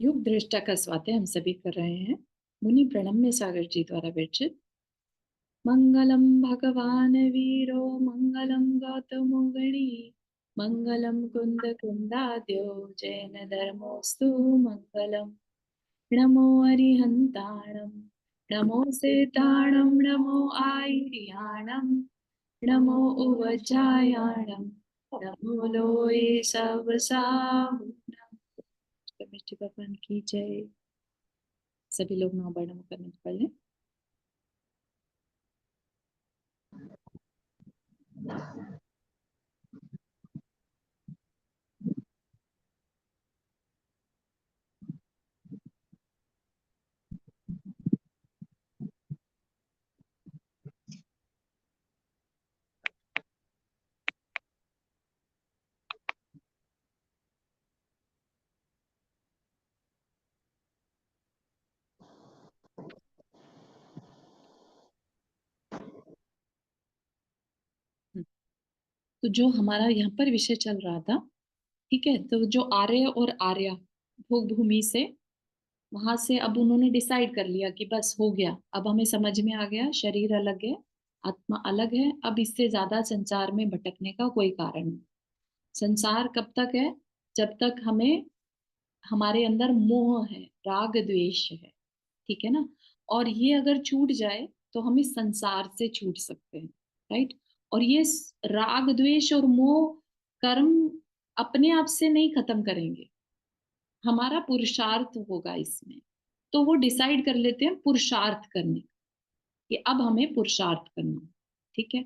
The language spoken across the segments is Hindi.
योग दृष्टा का स्वाध्याय हम सभी कर रहे हैं। मुनि प्रणम्य सागर जी द्वारा विरचित। मंगलम भगवान वीरो मंगलम गौतमो गणी मंगलम कुंद कुंदाद्यो जैन धर्मोस्तु मंगलम। नमो अरिहंताणम नमो सेताणम नमो आयर्याणम नमो उवचायाणम नमो लोये सवसाहुणम। मिष्टि भगवान की जय। सभी लोग नौ बार नमो करने पढ़ लें। तो जो हमारा यहाँ पर विषय चल रहा था, ठीक है, तो जो आर्य और आर्या भोग भूमि से, वहां से अब उन्होंने डिसाइड कर लिया कि बस हो गया, अब हमें समझ में आ गया शरीर अलग है, आत्मा अलग है, अब इससे ज्यादा संसार में भटकने का कोई कारण नहीं। संसार कब तक है? जब तक हमें हमारे अंदर मोह है, राग द्वेष है, ठीक है ना। और ये अगर छूट जाए तो हम इस संसार से छूट सकते हैं, राइट। और ये राग द्वेष और मोह कर्म अपने आप से नहीं खत्म करेंगे, हमारा पुरुषार्थ होगा इसमें। तो वो डिसाइड कर लेते हैं पुरुषार्थ करने कि अब हमें पुरुषार्थ करना, ठीक है।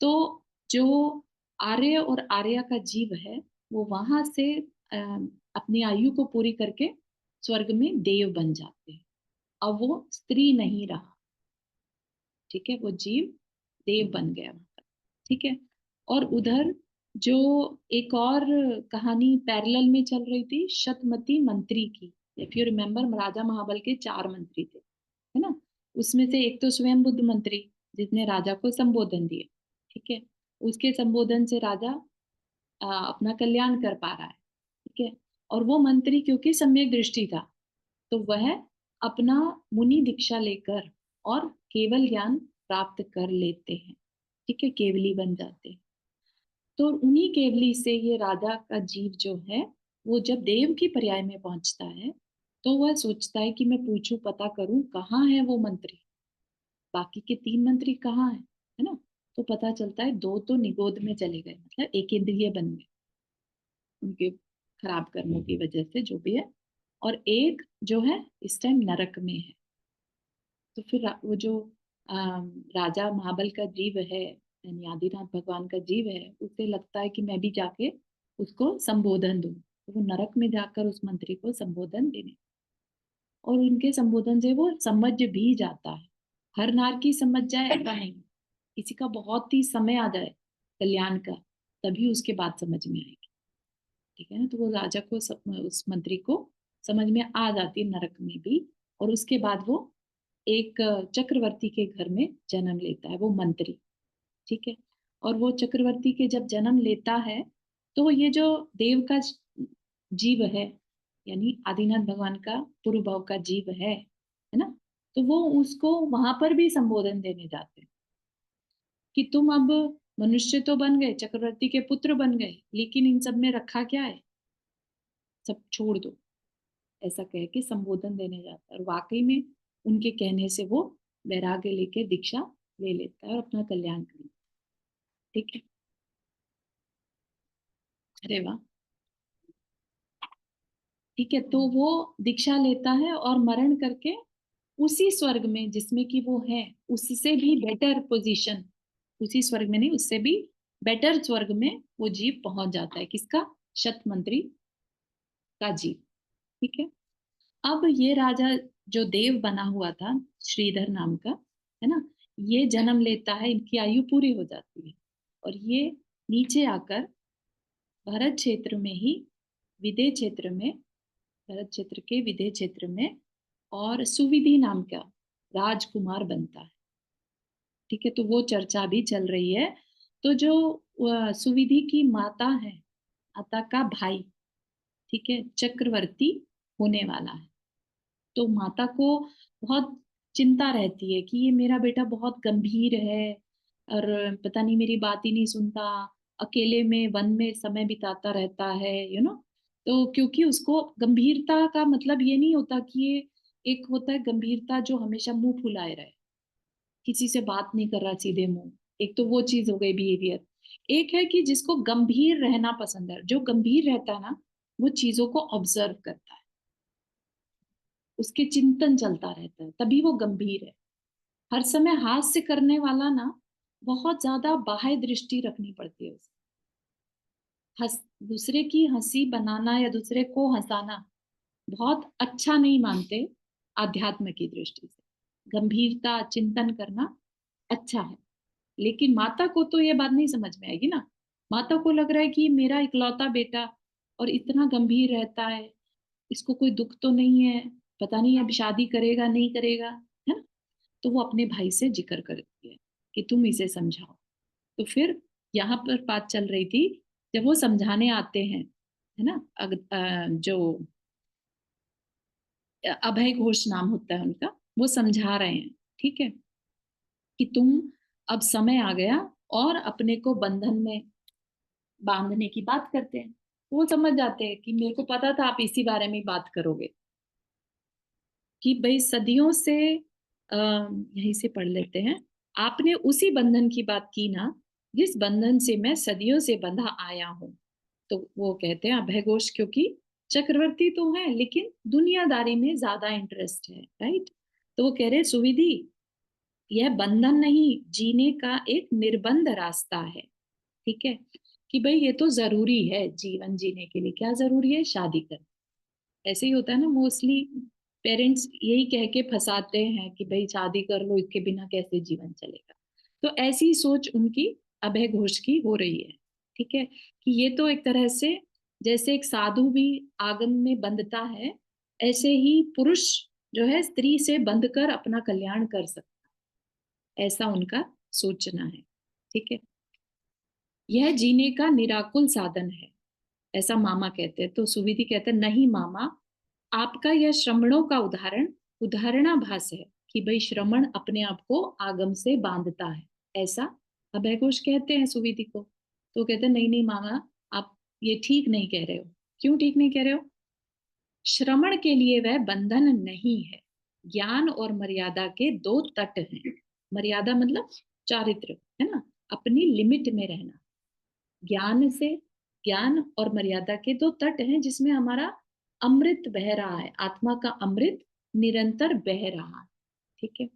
तो जो आर्य और आर्या का जीव है, वो वहां से अपनी आयु को पूरी करके स्वर्ग में देव बन जाते हैं। अब वो स्त्री नहीं रहा, ठीक है, वो जीव देव बन गया वहां पर, ठीक है। और उधर जो एक और कहानी पैरेलल में चल रही थी, शतमती मंत्री की। इफ यू रिमेम्बर, राजा महाबल के चार मंत्री थे, है ना। उसमें से एक तो स्वयं बुद्ध मंत्री, जिसने राजा को संबोधन दिया, ठीक है। उसके संबोधन से राजा अपना कल्याण कर पा रहा है, ठीक है। और वो मंत्री क्योंकि सम्यक दृष्टि था, तो वह अपना मुनि दीक्षा लेकर और केवल ज्ञान प्राप्त कर लेते हैं, ठीक है, केवली बन जाते हैं। तो उन्हीं केवली से ये राजा का जीव जो है, वो जब देव की पर्याय में पहुंचता है, तो वह सोचता है कि मैं पूछूं, पता करूं कहाँ है वो मंत्री, बाकी के तीन मंत्री कहाँ है ना। तो पता चलता है दो तो निगोद में चले गए, मतलब एक इंद्रिय बन गए उनके खराब कर्मों की वजह से, जो भी है। और एक जो है इस टाइम नरक में है। तो फिर वो जो राजा महाबल का जीव है, यानी आदिनाथ भगवान का जीव है, उसे लगता है कि मैं भी जाके उसको संबोधन दूं। तो वो नरक में जाकर उस मंत्री को संबोधन देने, और उनके संबोधन से वो समझ भी जाता है। हर नार की समझ जाए ऐसा नहीं, किसी का बहुत ही समय आ जाए कल्याण का, तभी उसके बात समझ में आएगी, ठीक है ना। तो वो राजा को उस मंत्री को समझ में आ जाती है नरक में भी। और उसके बाद वो एक चक्रवर्ती के घर में जन्म लेता है, वो मंत्री, ठीक है। और वो चक्रवर्ती के जब जन्म लेता है, तो ये जो देव का जीव है, यानी आदिनाथ भगवान का पूर्व भाव का जीव है ना, तो वो उसको वहां पर भी संबोधन देने जाते हैं कि तुम अब मनुष्य तो बन गए, चक्रवर्ती के पुत्र बन गए, लेकिन इन सब में रखा क्या है, सब छोड़ दो, ऐसा कह के संबोधन देने जाता है। और वाकई में उनके कहने से वो वैराग्य लेके दीक्षा ले लेता है और अपना कल्याण कर लेता है, ठीक है। अरे वाह, ठीक है। तो वो दीक्षा लेता है और मरण करके उसी स्वर्ग में जिसमें कि वो है, उससे भी बेटर पोजीशन, उसी स्वर्ग में नहीं, उससे भी बेटर स्वर्ग में वो जीव पहुंच जाता है। किसका? शत मंत्री का जीव, ठीक है। अब ये राजा जो देव बना हुआ था, श्रीधर नाम का, है ना, ये जन्म लेता है, इनकी आयु पूरी हो जाती है। और ये नीचे आकर भरत क्षेत्र में ही, विदेह क्षेत्र में, भरत क्षेत्र के विदेह क्षेत्र में, और सुविधि नाम का राजकुमार बनता है, ठीक है। तो वो चर्चा भी चल रही है। तो जो सुविधि की माता है, माता का भाई, ठीक है, चक्रवर्ती, होने वाला है। तो माता को बहुत चिंता रहती है कि ये मेरा बेटा बहुत गंभीर है और पता नहीं मेरी बात ही नहीं सुनता, अकेले में वन में समय बिताता रहता है, तो क्योंकि उसको गंभीरता का मतलब ये नहीं होता कि ये एक होता है गंभीरता जो हमेशा मुंह फुलाए रहे, किसी से बात नहीं कर रहा सीधे मुंह, एक तो वो चीज हो गई बिहेवियर। एक है कि जिसको गंभीर रहना पसंद है, जो गंभीर रहता है ना वो चीजों को ऑब्जर्व करता है, उसके चिंतन चलता रहता है, तभी वो गंभीर है। हर समय हास्य करने वाला ना बहुत ज्यादा बाह्य दृष्टि रखनी पड़ती है उसे। दूसरे की हंसी बनाना या दूसरे को हंसाना बहुत अच्छा नहीं मानते आध्यात्म की दृष्टि से। गंभीरता चिंतन करना अच्छा है, लेकिन माता को तो ये बात नहीं समझ में आएगी ना। माता को लग रहा है कि मेरा इकलौता बेटा और इतना गंभीर रहता है, इसको कोई दुख तो नहीं है, पता नहीं अब शादी करेगा नहीं करेगा, है ना। तो वो अपने भाई से जिक्र करती है कि तुम इसे समझाओ। तो फिर यहाँ पर बात चल रही थी, जब वो समझाने आते हैं, है ना, जो अभय घोष नाम होता है उनका, वो समझा रहे हैं, ठीक है, कि तुम अब समय आ गया और अपने को बंधन में बांधने की बात करते हैं। तो वो समझ जाते हैं कि मेरे को पता था आप इसी बारे में बात करोगे, कि भाई सदियों से यहीं से पढ़ लेते हैं। आपने उसी बंधन की बात की ना जिस बंधन से मैं सदियों से बंधा आया हूं। तो वो कहते हैं अभय घोष, क्योंकि चक्रवर्ती तो है लेकिन दुनियादारी में ज्यादा इंटरेस्ट है, राइट। तो वो कह रहे सुविधि, यह बंधन नहीं, जीने का एक निर्बंध रास्ता है, ठीक है, कि भाई ये तो जरूरी है जीवन जीने के लिए। क्या जरूरी है? शादी करना। ऐसे ही होता है ना, मोस्टली पेरेंट्स यही कह के फंसाते हैं कि भाई शादी कर लो, इसके बिना कैसे जीवन चलेगा। तो ऐसी सोच उनकी अभय घोष की हो रही है, ठीक है, कि ये तो एक तरह से जैसे एक साधु भी आगम में बंधता है, ऐसे ही पुरुष जो है स्त्री से बंधकर अपना कल्याण कर सकता है, ऐसा उनका सोचना है, ठीक है। यह जीने का निराकुल साधन है, ऐसा मामा कहते हैं। तो सुविधि कहते हैं नहीं मामा, आपका यह श्रमणों का उदाहरणाभास है कि भाई श्रमण अपने आप को आगम से बांधता है, ऐसा अभय घोष कहते हैं सुविधि को। तो कहते हैं नहीं नहीं मामा, आप ये ठीक नहीं कह रहे हो। क्यों ठीक नहीं कह रहे हो? श्रमण के लिए वह बंधन नहीं है, ज्ञान और मर्यादा के दो तट हैं। मर्यादा मतलब चारित्र, है ना, अपनी लिमिट में रहना। ज्ञान से, ज्ञान और मर्यादा के दो तट हैं जिसमें हमारा अमृत बह रहा है, आत्मा का अमृत निरंतर बह रहा है, ठीक है।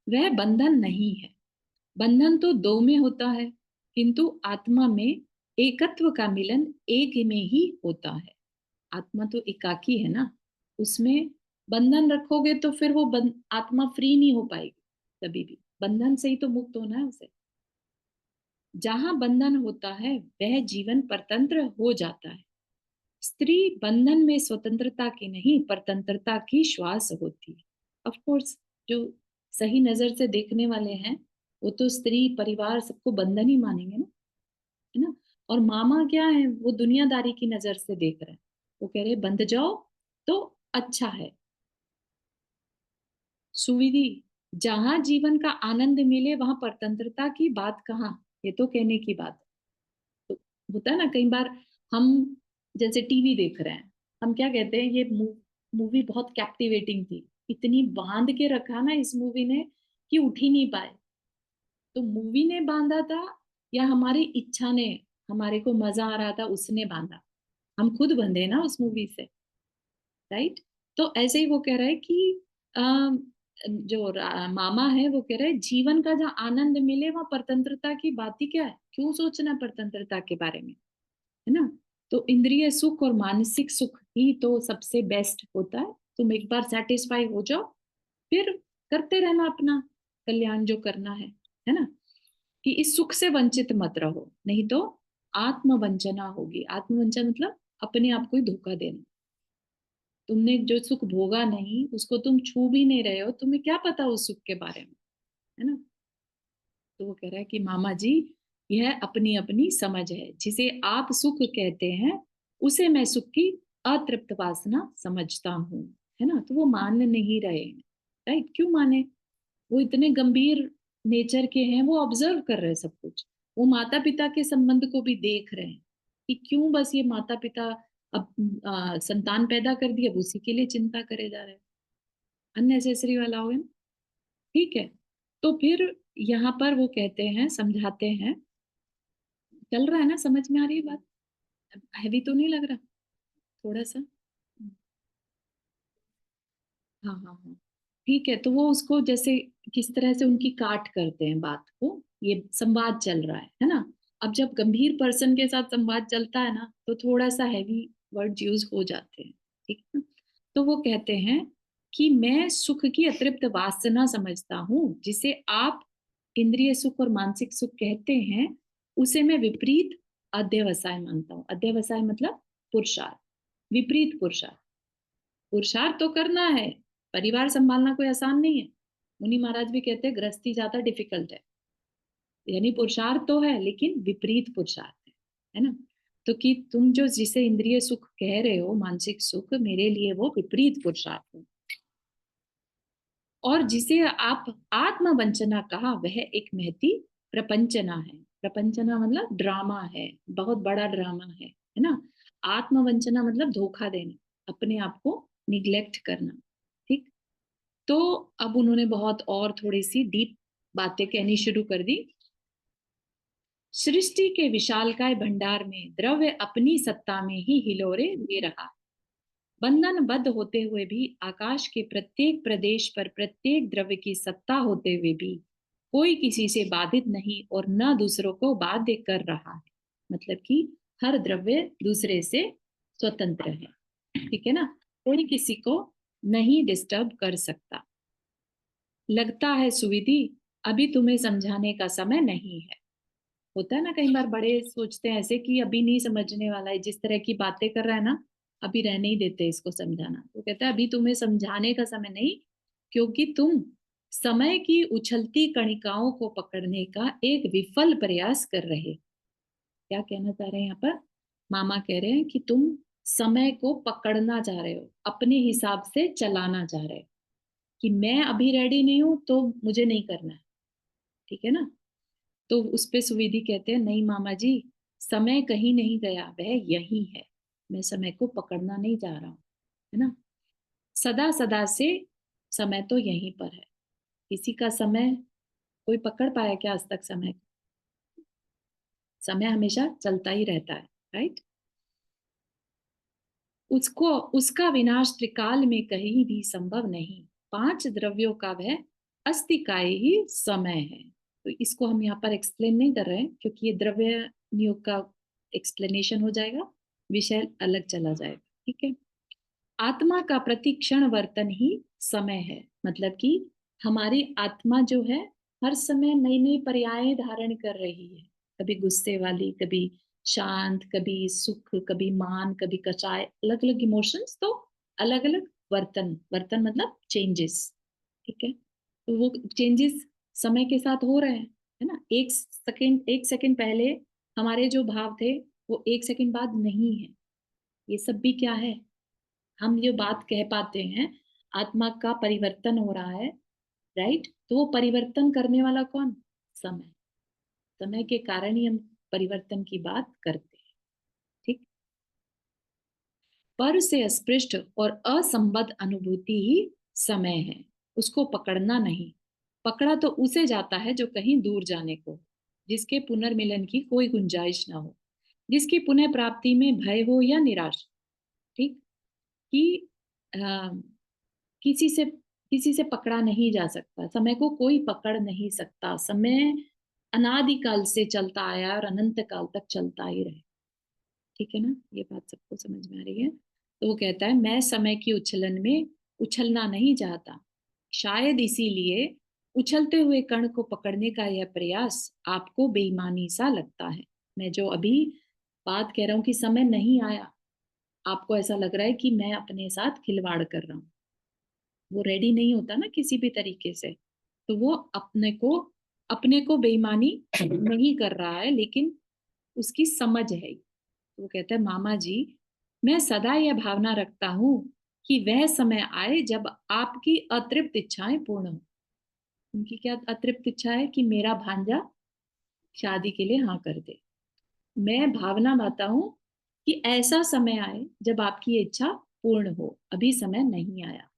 वह बंधन नहीं है। बंधन तो दो में होता है, किंतु आत्मा में एकत्व का मिलन एक में ही होता है। आत्मा तो एकाकी है ना, उसमें बंधन रखोगे तो फिर वो आत्मा फ्री नहीं हो पाएगी कभी भी। बंधन से ही तो मुक्त होना है उसे। जहां बंधन होता है वह जीवन परतंत्र हो जाता है। स्त्री बंधन में स्वतंत्रता की नहीं परतंत्रता की श्वास होती है। ऑफ कोर्स जो सही नजर से देखने वाले हैं वो तो स्त्री परिवार सबको बंधन ही मानेंगे ना, है ना। और मामा क्या है, वो दुनियादारी की नजर से देख रहे हैं। वो कह रहे बंध जाओ तो अच्छा है। सुविधि, जहां जीवन का आनंद मिले वहां परतंत्रता की बात कहाँ, ये तो कहने की बात है। तो होता है ना कई बार, हम जैसे टीवी देख रहे हैं, हम क्या कहते हैं, ये मूवी बहुत कैप्टिवेटिंग थी, इतनी बांध के रखा ना इस मूवी ने कि उठ ही नहीं पाए। तो मूवी ने बांधा था या हमारी इच्छा ने, हमारे को मजा आ रहा था उसने बांधा? हम खुद बंधे ना उस मूवी से, राइट। तो ऐसे ही वो कह रहा है कि जो मामा है वो कह रहा है जीवन का जहाँ आनंद मिले वहां परतंत्रता की बात ही क्या है, क्यों सोचना परतंत्रता के बारे में, है ना। तो इंद्रिय सुख और मानसिक सुख ही तो सबसे बेस्ट होता है। तुम एक बार सेटिस्फाई हो जाओ, फिर करते रहना अपना कल्याण जो करना है ना। कि इस सुख से वंचित मत रहो, नहीं तो आत्मवंचना होगी। आत्मवंचन मतलब अपने आप को ही धोखा देना। तुमने जो सुख भोगा नहीं उसको तुम छू भी नहीं रहे हो, तुम्हें क्या पता उस सुख के बारे में, है ना। तो वो कह रहा है कि मामा जी, यह अपनी अपनी समझ है, जिसे आप सुख कहते हैं उसे मैं सुख की अतृप्त वासना समझता हूँ, है ना। तो वो मान नहीं रहे हैं, राइट। क्यों माने? वो इतने गंभीर नेचर के हैं, वो ऑब्जर्व कर रहे हैं सब कुछ। वो माता पिता के संबंध को भी देख रहे हैं कि क्यों बस ये माता पिता अब संतान पैदा कर दी, अब उसी के लिए चिंता करे जा रहे हैं। अननेसेसरी वाला हो गया ना। ठीक है। तो फिर यहाँ पर वो कहते हैं, समझाते हैं, चल रहा है ना, समझ में आ रही है बात? हैवी तो नहीं लग रहा? थोड़ा सा। हाँ हाँ हाँ। ठीक है। तो वो उसको जैसे किस तरह से उनकी काट करते हैं बात को, ये संवाद चल रहा है ना। अब जब गंभीर पर्सन के साथ संवाद चलता है ना, तो थोड़ा सा हैवी वर्ड यूज हो जाते हैं। ठीक है। तो वो कहते हैं कि मैं सुख की अतृप्त वासना समझता हूँ, जिसे आप इंद्रिय सुख और मानसिक सुख कहते हैं, उसे मैं विपरीत अध्यवसाय मानता हूँ। अध्यवसाय मतलब पुरुषार्थ, विपरीत पुरुषार्थ। पुरुषार्थ तो करना है, परिवार संभालना कोई आसान नहीं है। मुनि महाराज भी कहते हैं गृहस्थी ज्यादा डिफिकल्ट है। यानी पुरुषार्थ तो है, लेकिन विपरीत पुरुषार्थ है ना। तो कि तुम जो जिसे इंद्रिय सुख कह रहे हो, मानसिक सुख, मेरे लिए वो विपरीत पुरुषार्थ है। और जिसे आप आत्मवंचना कहा, वह एक महती प्रपंचना है। प्रपंचना मतलब ड्रामा है, बहुत बड़ा ड्रामा है ना। आत्मवंचना मतलब धोखा देना, अपने आप को निग्लेक्ट करना। ठीक। तो अब उन्होंने बहुत और थोड़ी सी डीप बातें कहनी शुरू कर दी। सृष्टि के विशालकाय भंडार में द्रव्य अपनी सत्ता में ही हिलोरे दे रहा है। बंधनबद्ध होते हुए भी आकाश के प्रत्येक प्रदेश पर प्रत्येक द्रव्य की सत्ता होते हुए भी कोई किसी से बाधित नहीं और न दूसरों को बाध्य कर रहा है। मतलब कि हर द्रव्य दूसरे से स्वतंत्र है। ठीक है ना। कोई किसी को नहीं डिस्टर्ब कर सकता। लगता है सुविधि, अभी तुम्हें समझाने का समय नहीं है। होता है ना, कई बार बड़े सोचते हैं ऐसे कि अभी नहीं समझने वाला है, जिस तरह की बातें कर रहा है ना, अभी रहने ही देते इसको समझाना। तो कहता है अभी तुम्हें समझाने का समय नहीं, क्योंकि तुम समय की उछलती कणिकाओं को पकड़ने का एक विफल प्रयास कर रहे। क्या कहना चाह रहे हैं यहाँ पर? मामा कह रहे हैं कि तुम समय को पकड़ना चाह रहे हो, अपने हिसाब से चलाना चाह रहे हो, कि मैं अभी रेडी नहीं हूं तो मुझे नहीं करना है। ठीक है ना। तो उस पे सुविधि कहते हैं, नहीं मामा जी, समय कहीं नहीं गया, वह यही है। मैं समय को पकड़ना नहीं चाह रहा हूँ, है ना। सदा सदा से समय तो यहीं पर है। किसी का समय कोई पकड़ पाया क्या आज तक? समय, समय हमेशा चलता ही रहता है, राइट। उसको उसका विनाश त्रिकाल में कहीं भी संभव नहीं। पांच द्रव्यों का वह अस्तिकाय ही समय है। तो इसको हम यहाँ पर एक्सप्लेन नहीं कर रहे हैं, क्योंकि ये द्रव्य नियोग का एक्सप्लेनेशन हो जाएगा, विषय अलग चला जाएगा। ठीक है। आत्मा का प्रतिक्षण वर्तन ही समय है। मतलब कि हमारी आत्मा जो है, हर समय नई नई पर्याय धारण कर रही है। कभी गुस्से वाली, कभी शांत, कभी सुख, कभी मान, कभी कचाय, अलग अलग इमोशंस। तो अलग अलग वर्तन, वर्तन मतलब चेंजेस। ठीक है। तो वो चेंजेस समय के साथ हो रहे हैं, है ना। एक सेकंड पहले हमारे जो भाव थे, वो एक सेकंड बाद नहीं है। ये सब भी क्या है? हम ये बात कह पाते हैं, आत्मा का परिवर्तन हो रहा है, राइट। तो वो परिवर्तन करने वाला कौन? समय। समय के कारण ही हम परिवर्तन की बात करते हैं। ठीक। पर से अस्पृष्ट और असंबद्ध अनुभूति ही समय है, उसको पकड़ना नहीं। पकड़ा तो उसे जाता है जो कहीं दूर जाने को, जिसके पुनर्मिलन की कोई गुंजाइश ना हो, जिसकी पुनः प्राप्ति में भय हो या निराशा। ठीक। कि किसी से पकड़ा नहीं जा सकता, समय को कोई पकड़ नहीं सकता। समय अनादिकाल से चलता आया और अनंत काल तक चलता ही रहे। ठीक है ना। ये बात सबको समझ में आ रही है? तो वो कहता है मैं समय की उछलन में उछलना नहीं चाहता। शायद इसीलिए उछलते हुए कण को पकड़ने का यह प्रयास आपको बेईमानी सा लगता है। मैं जो अभी बात कह रहा हूं कि समय नहीं आया, आपको ऐसा लग रहा है कि मैं अपने साथ खिलवाड़ कर रहा हूँ। वो रेडी नहीं होता ना किसी भी तरीके से, तो वो अपने को बेईमानी नहीं कर रहा है, लेकिन उसकी समझ है। तो वो कहता है मामा जी, मैं सदा यह भावना रखता हूँ कि वह समय आए जब आपकी अतृप्त इच्छाएं पूर्ण हो। उनकी क्या अतृप्त इच्छा है? कि मेरा भांजा शादी के लिए हाँ कर दे। मैं भावना माता हूँ कि ऐसा समय आए जब आपकी इच्छा पूर्ण हो, अभी समय नहीं आया।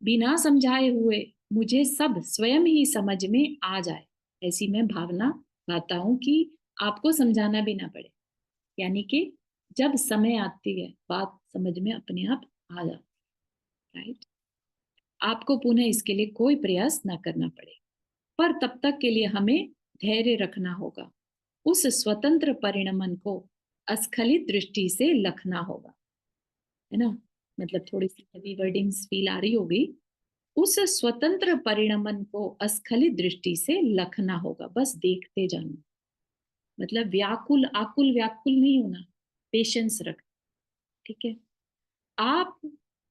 बिना समझाए हुए मुझे सब स्वयं ही समझ में आ जाए, ऐसी मैं भावना लाता हूं कि आपको समझाना भी ना पड़े। यानी कि जब समय आती है बात समझ में अपने आप आ जाती है, राइट। आपको पुनः इसके लिए कोई प्रयास ना करना पड़े, पर तब तक के लिए हमें धैर्य रखना होगा। उस स्वतंत्र परिणमन को अस्खलित दृष्टि से लखना होगा, है ना। मतलब थोड़ी सी हेवी वर्डिंग्स फील आ रही होगी। उस स्वतंत्र परिणमन को अस्खलित दृष्टि से लखना होगा, बस देखते जाना। मतलब व्याकुल आकुल व्याकुल नहीं होना, पेशेंस रख। ठीक है। आप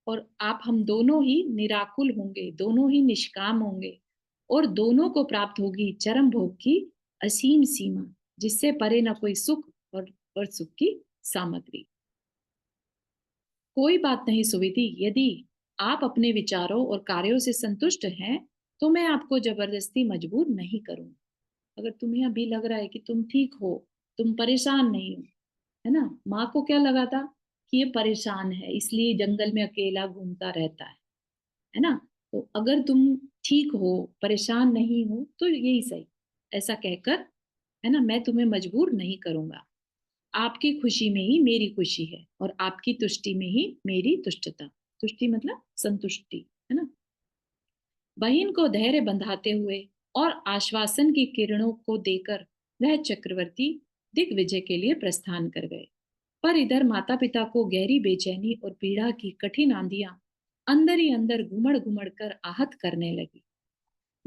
और आप, हम दोनों ही निराकुल होंगे, दोनों ही निष्काम होंगे, और दोनों को प्राप्त होगी चरम भोग की असीम सीमा, जिससे परे न कोई सुख और सुख की सामग्री। कोई बात नहीं सुविधि, यदि आप अपने विचारों और कार्यों से संतुष्ट हैं तो मैं आपको जबरदस्ती मजबूर नहीं करूंगा। अगर तुम्हें अभी लग रहा है कि तुम ठीक हो, तुम परेशान नहीं हो, है ना। माँ को क्या लगा था? कि ये परेशान है इसलिए जंगल में अकेला घूमता रहता है ना। तो अगर तुम ठीक हो, परेशान नहीं हो, तो यही सही, ऐसा कहकर, है ना, मैं तुम्हें मजबूर नहीं करूंगा। आपकी खुशी में ही मेरी खुशी है, और आपकी तुष्टि में ही मेरी तुष्टता। तुष्टि मतलब संतुष्टि, है ना। बहन को धैर्य बंधाते हुए और आश्वासन की किरणों को देकर वह चक्रवर्ती दिग्विजय के लिए प्रस्थान कर गए। पर इधर माता पिता को गहरी बेचैनी और पीड़ा की कठिन आंधियां अंदर ही अंदर घुमड़ घुमड़ कर आहत करने लगी।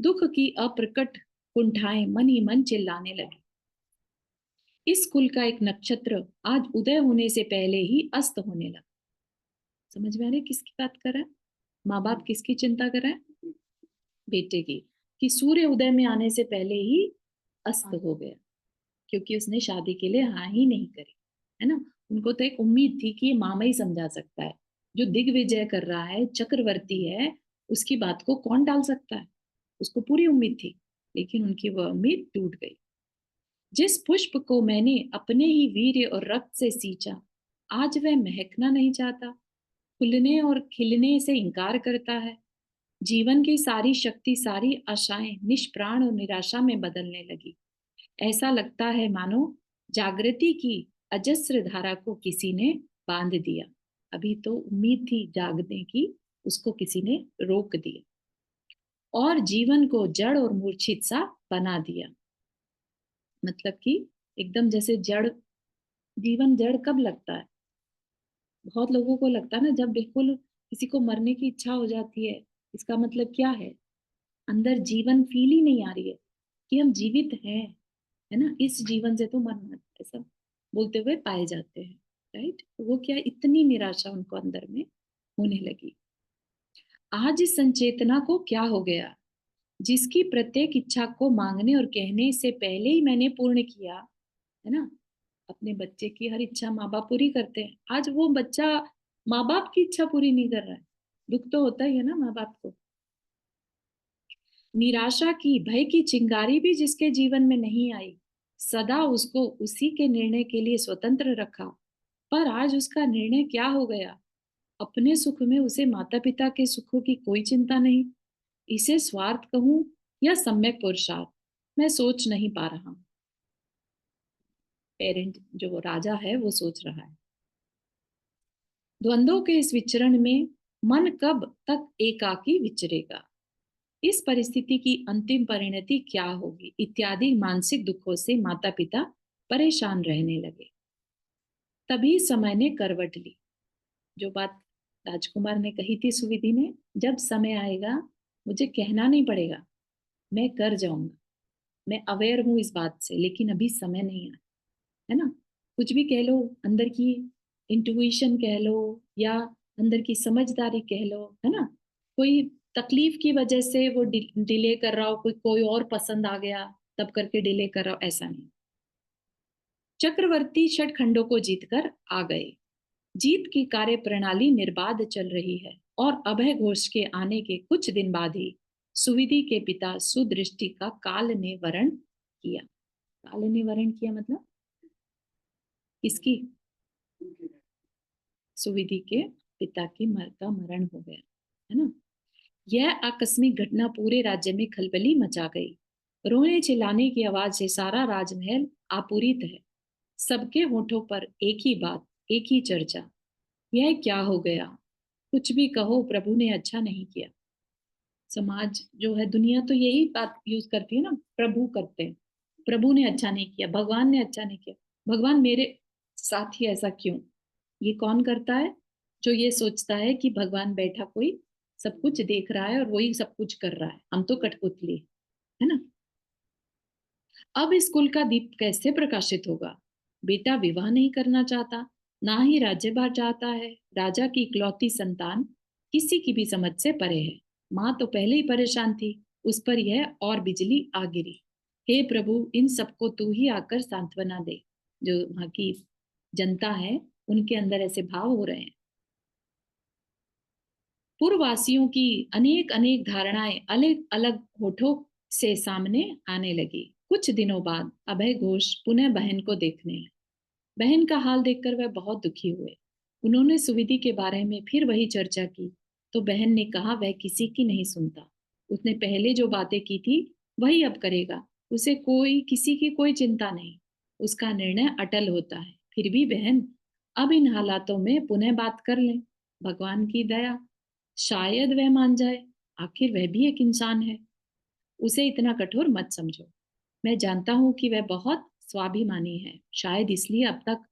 दुख की अप्रकट कुंठाएं मन ही मन चिल्लाने लगी। इस कुल का एक नक्षत्र आज उदय होने से पहले ही अस्त होने लगा। समझ में आ रही है किसकी बात कर रहा है? माँ बाप किसकी चिंता कर रहे हैं? बेटे की। कि सूर्य उदय में आने से पहले ही अस्त हो गया, क्योंकि उसने शादी के लिए हाँ ही नहीं करी, है ना। उनको तो एक उम्मीद थी कि ये मामा ही समझा सकता है, जो दिग्विजय कर रहा है, चक्रवर्ती है, उसकी बात को कौन टाल सकता है। उसको पूरी उम्मीद थी, लेकिन उनकी वह उम्मीद टूट गई। जिस पुष्प को मैंने अपने ही वीर्य और रक्त से सींचा, आज वह महकना नहीं चाहता, फूलने और खिलने से इनकार करता है। जीवन की सारी शक्ति, सारी आशाएं निष्प्राण और निराशा में बदलने लगी। ऐसा लगता है मानो जागृति की अजस्र धारा को किसी ने बांध दिया। अभी तो उम्मीद थी जागने की, उसको किसी ने रोक दिया, और जीवन को जड़ और मूर्छित सा बना दिया। मतलब कि एकदम जैसे जड़, जीवन जड़ कब लगता है? बहुत लोगों को लगता है ना, जब बिल्कुल किसी को मरने की इच्छा हो जाती है। इसका मतलब क्या है? अंदर जीवन फील ही नहीं आ रही है कि हम जीवित हैं, है ना। इस जीवन से तो मरना, ऐसा बोलते हुए पाए जाते हैं, राइट। तो वो क्या, इतनी निराशा उनको अंदर में होने लगी। आज इस संचेतना को क्या हो गया, जिसकी प्रत्येक इच्छा को मांगने और कहने से पहले ही मैंने पूर्ण किया, है ना। अपने बच्चे की हर इच्छा माँ बाप पूरी करते हैं, आज वो बच्चा माँ बाप की इच्छा पूरी नहीं कर रहा है। दुख तो होता ही है ना माँ बाप को। निराशा की, भय की चिंगारी भी जिसके जीवन में नहीं आई, सदा उसको उसी के निर्णय के लिए स्वतंत्र रखा। पर आज उसका निर्णय क्या हो गया? अपने सुख में उसे माता पिता के सुखों की कोई चिंता नहीं। इसे स्वार्थ कहूं या सम्यक पुरुषार्थ, मैं सोच नहीं पा रहा हूं। पेरेंट, जो राजा है, वो सोच रहा है। द्वंद्वों के इस विचरण में मन कब तक एकाकी विचरेगा? इस परिस्थिति की अंतिम परिणति क्या होगी, इत्यादि मानसिक दुखों से माता पिता परेशान रहने लगे। तभी समय ने करवट ली। जो बात राजकुमार ने कही थी सुविधि ने, जब समय आएगा मुझे कहना नहीं पड़ेगा, मैं कर जाऊंगा। मैं अवेयर हूं इस बात से, लेकिन अभी समय नहीं आया, है ना। कुछ भी कह लो, अंदर की इंट्यूशन कह लो, या अंदर की समझदारी कह लो, है ना। कोई तकलीफ की वजह से वो डिले कर रहा हो, कोई कोई और पसंद आ गया तब करके डिले कर रहा हो, ऐसा नहीं। चक्रवर्ती षटखंडों को जीतकर आ गए। जीत की कार्य प्रणाली निर्बाध चल रही है और अभय घोष के आने के कुछ दिन बाद ही सुविधि के पिता सुदृष्टि का काल ने वरण किया। काल ने वरण किया मतलब किसकी? सुविधि के पिता की का मरण हो गया, है ना। यह आकस्मिक घटना पूरे राज्य में खलबली मचा गई। रोने चिल्लाने की आवाज से सारा राजमहल आपूरित है। सबके होठों पर एक ही बात, एक ही चर्चा, यह क्या हो गया? कुछ भी कहो, प्रभु ने अच्छा नहीं किया। समाज जो है, दुनिया तो यही बात यूज करती है ना, प्रभु करते हैं, प्रभु ने अच्छा नहीं किया, भगवान ने अच्छा नहीं किया, भगवान मेरे साथ ही ऐसा क्यों? ये कौन करता है? जो ये सोचता है कि भगवान बैठा कोई सब कुछ देख रहा है और वही सब कुछ कर रहा है, हम तो कठपुतली, है ना। अब इस कुल का दीप कैसे प्रकाशित होगा? बेटा विवाह नहीं करना चाहता, ना ही राज्यभार चाहता है। राजा की इकलौती संतान किसी की भी समझ से परे है। माँ तो पहले ही परेशान थी, उस पर यह और बिजली आ गिरी। हे प्रभु, इन सबको तू ही आकर सांत्वना दे। जो वहां की जनता है, उनके अंदर ऐसे भाव हो रहे हैं। पूर्ववासियों की अनेक अनेक धारणाएं अलग अलग होठों से सामने आने लगी। कुछ दिनों बाद अभय घोष पुनः बहन को देखने आए। बहन का हाल देखकर वह बहुत दुखी हुए। उन्होंने सुविधि के बारे में फिर वही चर्चा की, तो बहन ने कहा वह किसी की नहीं सुनता। उसने पहले जो बातें की थी वही अब करेगा। उसे कोई किसी की कोई चिंता नहीं। उसका निर्णय अटल होता है। फिर भी बहन, अब इन हालातों में पुनः बात कर लें। भगवान की दया, शायद वह मान जाए। आखिर वह भी एक इंसान है। उसे इतना कठोर मत समझो। मैं जानता हूं कि वह बहुत स्वाभिमानी है, शायद इसलिए अब तक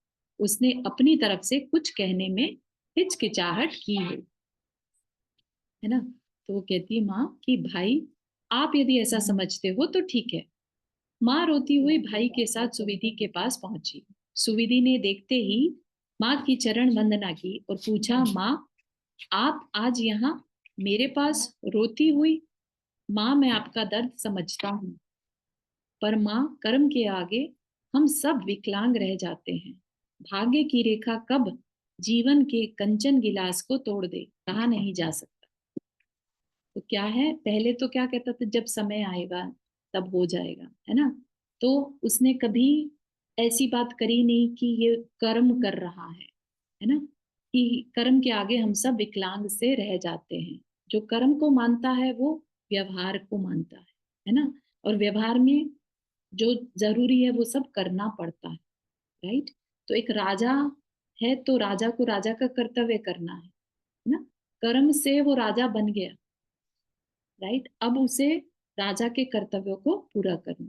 उसने अपनी तरफ से कुछ कहने में हिचकिचाहट की है ना। तो वो कहती है माँ कि भाई, आप यदि ऐसा समझते हो तो ठीक है। माँ रोती हुई भाई के साथ सुविधि के पास पहुंची। सुविधि ने देखते ही माँ की चरण वंदना की और पूछा, माँ आप आज यहाँ मेरे पास रोती हुई? माँ, मैं आपका दर्द समझता हूँ, पर माँ, कर्म के आगे हम सब विकलांग रह जाते हैं। भाग्य की रेखा कब जीवन के कंचन गिलास को तोड़ दे, कहा नहीं जा सकता। तो क्या है, पहले तो क्या कहता था, जब समय आएगा तब हो जाएगा, है ना। तो उसने कभी ऐसी बात करी नहीं कि ये कर्म कर रहा है ना, कि कर्म के आगे हम सब विकलांग से रह जाते हैं। जो कर्म को मानता है वो व्यवहार को मानता है ना। और व्यवहार में जो जरूरी है वो सब करना पड़ता है, राइट। तो एक राजा है तो राजा को राजा का कर्तव्य करना है ना। कर्म से वो राजा बन गया, राइट। अब उसे राजा के कर्तव्यों को पूरा करना।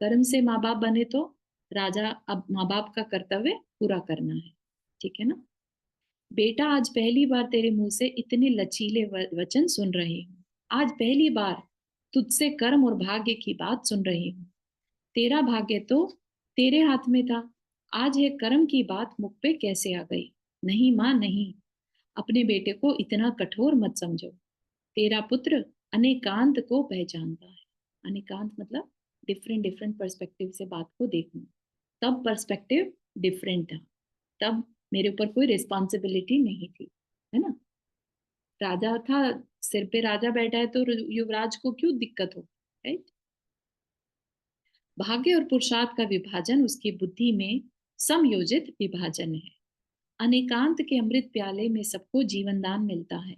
कर्म से माँ बाप बने तो राजा अब माँ बाप का कर्तव्य पूरा करना है, ठीक है ना। बेटा, आज पहली बार तेरे मुंह से इतने लचीले वचन सुन रही हूँ। आज पहली बार तुझसे कर्म और भाग्य की बात सुन रही हूँ। तेरा भाग्य तो तेरे हाथ में था, आज ये कर्म की बात मुख पे कैसे आ गई? नहीं माँ, नहीं, अपने बेटे को इतना कठोर मत समझो। तेरा पुत्र अनेकांत को पहचानता है। अनेकांत मतलब डिफरेंट डिफरेंट पर्सपेक्टिव से बात को देखना। तब पर्सपेक्टिव डिफरेंट था, तब मेरे ऊपर कोई रिस्पॉन्सिबिलिटी नहीं थी, है ना। राजा था, सिर पे राजा बैठा है तो युवराज को क्यों दिक्कत हो, राइट। भाग्य और पुरुषार्थ का विभाजन उसकी बुद्धि में समयोजित विभाजन है। अनेकांत के अमृत प्याले में सबको जीवन दान मिलता है।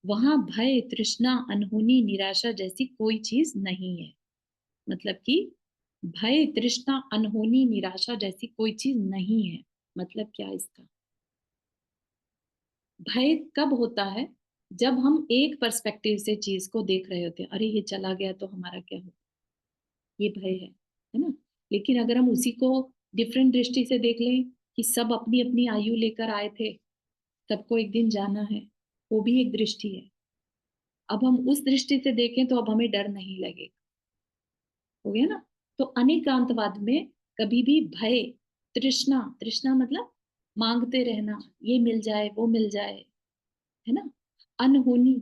वहां भय, तृष्णा, अनहोनी, निराशा जैसी कोई चीज नहीं है। मतलब कि भय, तृष्णा, अनहोनी, निराशा जैसी कोई चीज नहीं है। मतलब क्या इसका? भय कब होता है? जब हम एक पर्सपेक्टिव से चीज को देख रहे होते हैं, अरे ये चला गया तो हमारा क्या होगा, ये भय है ना। लेकिन अगर हम उसी को डिफरेंट दृष्टि से देख लें कि सब अपनी अपनी आयु लेकर आए थे, सबको एक दिन जाना है, वो भी एक दृष्टि है। अब हम उस दृष्टि से देखें तो अब हमें डर नहीं लगेगा, हो गया ना। तो अनेकांतवाद में कभी भी भय, तृष्णा, तृष्णा मतलब मांगते रहना, ये मिल जाए वो मिल जाए, है ना। अनहोनी,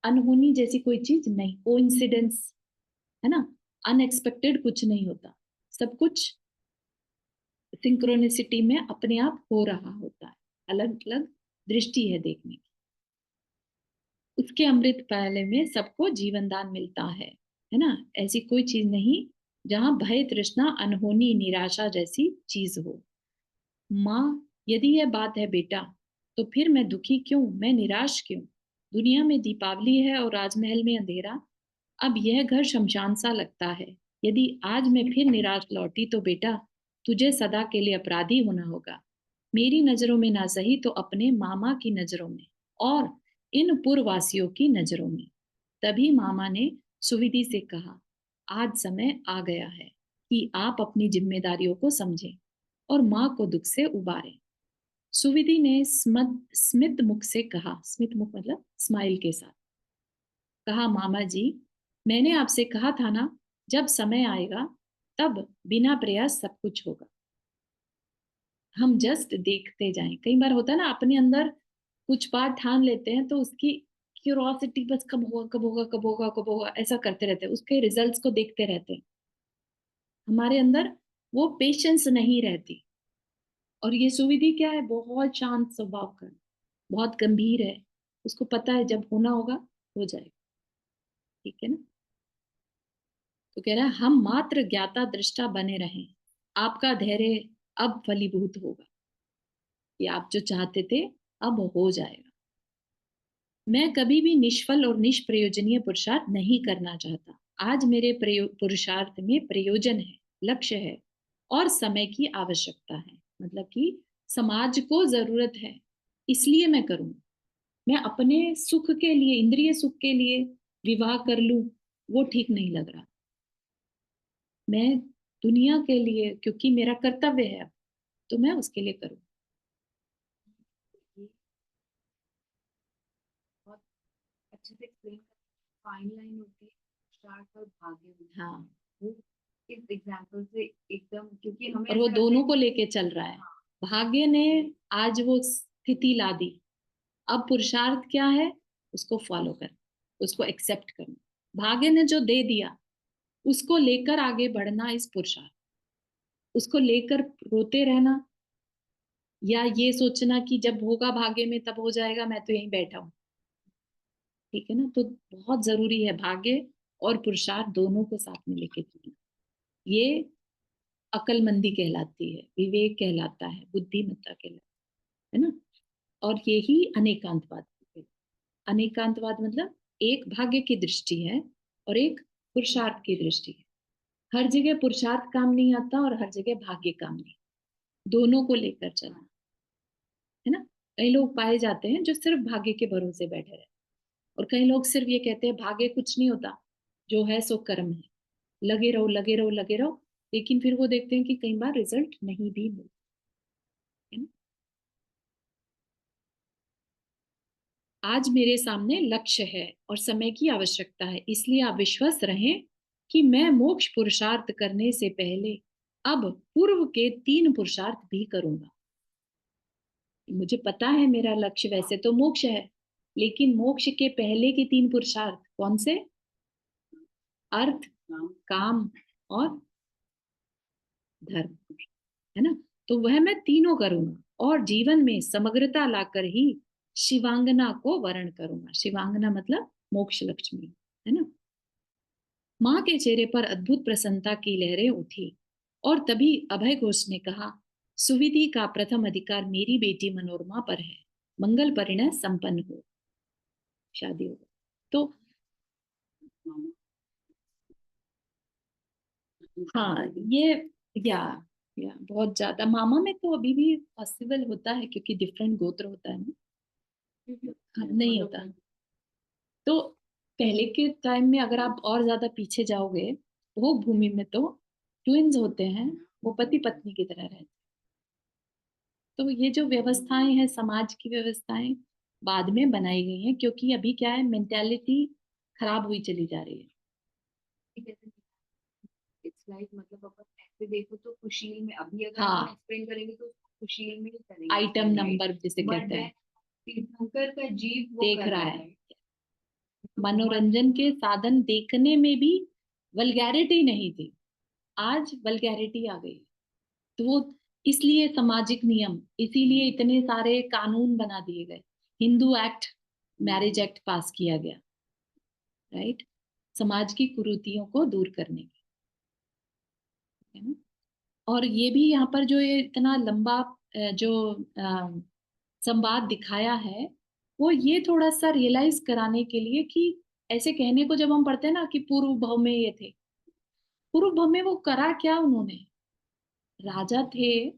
अनहोनी जैसी कोई चीज नहीं, कोइंसिडेंस, है ना। अनएक्सपेक्टेड कुछ नहीं होता, सब कुछ सिंक्रोनिसिटी में अपने आप हो रहा होता है, अलग अलग दृष्टि है देखने की। उसके अमृत प्याले में सबको जीवन दान मिलता है ना। ऐसी कोई चीज नहीं जहां भय तृष्णा अनहोनी निराशा जैसी चीज हो। माँ, यदि यह बात है बेटा, तो फिर मैं दुखी क्यों, मैं निराश क्यों? दुनिया में दीपावली है और राजमहल में अंधेरा। अब यह घर शमशान सा लगता है। यदि आज मैं फिर निराश लौटी तो बेटा, तुझे सदा के लिए अपराधी होना होगा। मेरी नजरों में ना सही तो अपने मामा की नजरों में और इन पुरवासियों की नजरों में। तभी मामा ने सुविधि से कहा, आज समय आ गया है कि आप अपनी जिम्मेदारियों को समझें और माँ को दुख से उबारें। सुविधि ने स्मित मुख से कहा, स्मित मुख मतलब स्माइल के साथ कहा, मामा जी, मैंने आपसे कहा था ना, जब समय आएगा तब बिना प्रयास सब कुछ होगा। हम जस्ट देखते जाएं। कई बार होता है ना, अपने अंदर कुछ बात ठान लेते हैं तो उसकी क्यूरोसिटी बस कब होगा कब होगा कब होगा कब होगा ऐसा करते रहते हैं, उसके रिजल्ट्स को देखते रहते हैं। हमारे अंदर वो पेशेंस नहीं रहती। और ये सुविधि क्या है, बहुत शांत स्वभाव का, बहुत गंभीर है। उसको पता है जब होना होगा हो जाएगा। ठीक है ना। तो कह रहा है, हम मात्र ज्ञाता दृष्टा बने रहें, आपका धैर्य अब फलीभूत होगा। कि आप जो चाहते थे अब हो जाएगा। मैं कभी भी निष्फल और निष्प्रयोजनीय पुरुषार्थ नहीं करना चाहता। आज मेरे पुरुषार्थ में प्रयोजन है, लक्ष्य है और समय की आवश्यकता है। मतलब कि समाज को जरूरत है, इसलिए मैं करूं। मैं अपने सुख के लिए, इंद्रिय सुख के लिए विवाह कर लूं, वो ठीक नहीं लग रहा। मैं दुनिया के लिए, क्योंकि मेरा कर्तव्य है अब, तो मैं उसके लिए करूं। ये बहुत अच्छे से एक्सप्लेन कर, फाइन लाइन होती है स्टार्ट और भाग्य में। हाँ, वो इस एग्जांपल से एकदम, क्योंकि हमें और वो ऐसा लगता दोनों है को लेके चल रहा है। हाँ, भाग्य ने आज वो स्थिति ला दी। अब पुरुषार्थ क्या है, उसको फॉलो कर, उसको एक्सेप्ट करना। भाग्य ने जो दे दिया उसको लेकर आगे बढ़ना इस पुरुषार्थ। उसको लेकर रोते रहना या ये सोचना कि जब होगा भाग्य में तब हो जाएगा, मैं तो यहीं बैठा हूं। ठीक है ना। तो बहुत जरूरी है भाग्य और पुरुषार्थ दोनों को साथ में लेके चलना। ये अकलमंदी कहलाती है, विवेक कहलाता है, बुद्धिमत्ता कहलाता है ना। और यही अनेकांतवाद है। अनेकांतवाद मतलब एक भाग्य की दृष्टि है और एक पुरुषार्थ की दृष्टि है। हर जगह पुरुषार्थ काम नहीं आता और हर जगह भाग्य काम नहीं। दोनों को लेकर चलना, है ना। कई लोग पाए जाते हैं जो सिर्फ भाग्य के भरोसे बैठे रहते हैं, और कई लोग सिर्फ ये कहते हैं भाग्य कुछ नहीं होता, जो है सो कर्म है, लगे रहो लगे रहो लगे रहो। लेकिन फिर वो देखते हैं कि कई बार रिजल्ट नहीं भी मिलता है ना। आज मेरे सामने लक्ष्य है और समय की आवश्यकता है, इसलिए आप विश्वस्त रहें कि मैं मोक्ष पुरुषार्थ करने से पहले अब पूर्व के 3 पुरुषार्थ भी करूंगा। मुझे पता है मेरा लक्ष्य वैसे तो मोक्ष है, लेकिन मोक्ष के पहले के 3 पुरुषार्थ कौन से? अर्थ, काम और धर्म, है ना। तो वह मैं तीनों करूंगा और जीवन में समग्रता लाकर ही शिवांगना को वर्ण करूंगा। शिवांगना मतलब मोक्ष लक्ष्मी, है ना। माँ के चेहरे पर अद्भुत प्रसन्नता की लहरें उठी और तभी अभय घोष ने कहा, सुविधि का प्रथम अधिकार मेरी बेटी मनोरमा पर है। मंगल परिणय संपन्न हो, शादी हो। तो हाँ, ये या या बहुत ज्यादा मामा में तो अभी भी पॉसिबल होता है, क्योंकि डिफरेंट गोत्र होता है ना। हाँ, नहीं होता। तो पहले के टाइम में अगर आप और ज्यादा पीछे जाओगे, वो भूमि में तो ट्विंस होते हैं, वो पति पत्नी की तरह रहते हैं। तो ये जो व्यवस्थाएं हैं, समाज की व्यवस्थाएं बाद में बनाई गई हैं, क्योंकि अभी क्या है, मेंटेलिटी खराब हुई चली जा रही है। इट्स लाइक, मतलब अपन ऐसे देखो तो खुशील में अभी अगर हम हाँ, एक्सप्लेन करेंगे तो खुशील में ही करेंगे आइटम एक्सप्लेन, राइट। नंबर जिसे बट कहते हैं, तीर्थंकर का जीव वो देख कर रहा रहा है। है, तो बहुत मनोरंजन के साधन देखने में भी वल्गैरिटी नहीं थी, आज वल्गैरिटी आ गई। तो वो इसलिए सामाजिक नियम, इसीलिए इतने सारे कानून बना दिए गए, हिंदू एक्ट, मैरिज एक्ट पास किया गया, राइट, समाज की कुरीतियों को दूर करने की, है ना। और ये भी यहाँ पर जो ये इतना लंबा जो संवाद दिखाया है, वो ये थोड़ा सा रियलाइज कराने के लिए कि ऐसे कहने को जब हम पढ़ते हैं ना कि पूर्व भव में ये थे, पूर्व भव में वो करा क्या उन्होंने, राजा थे,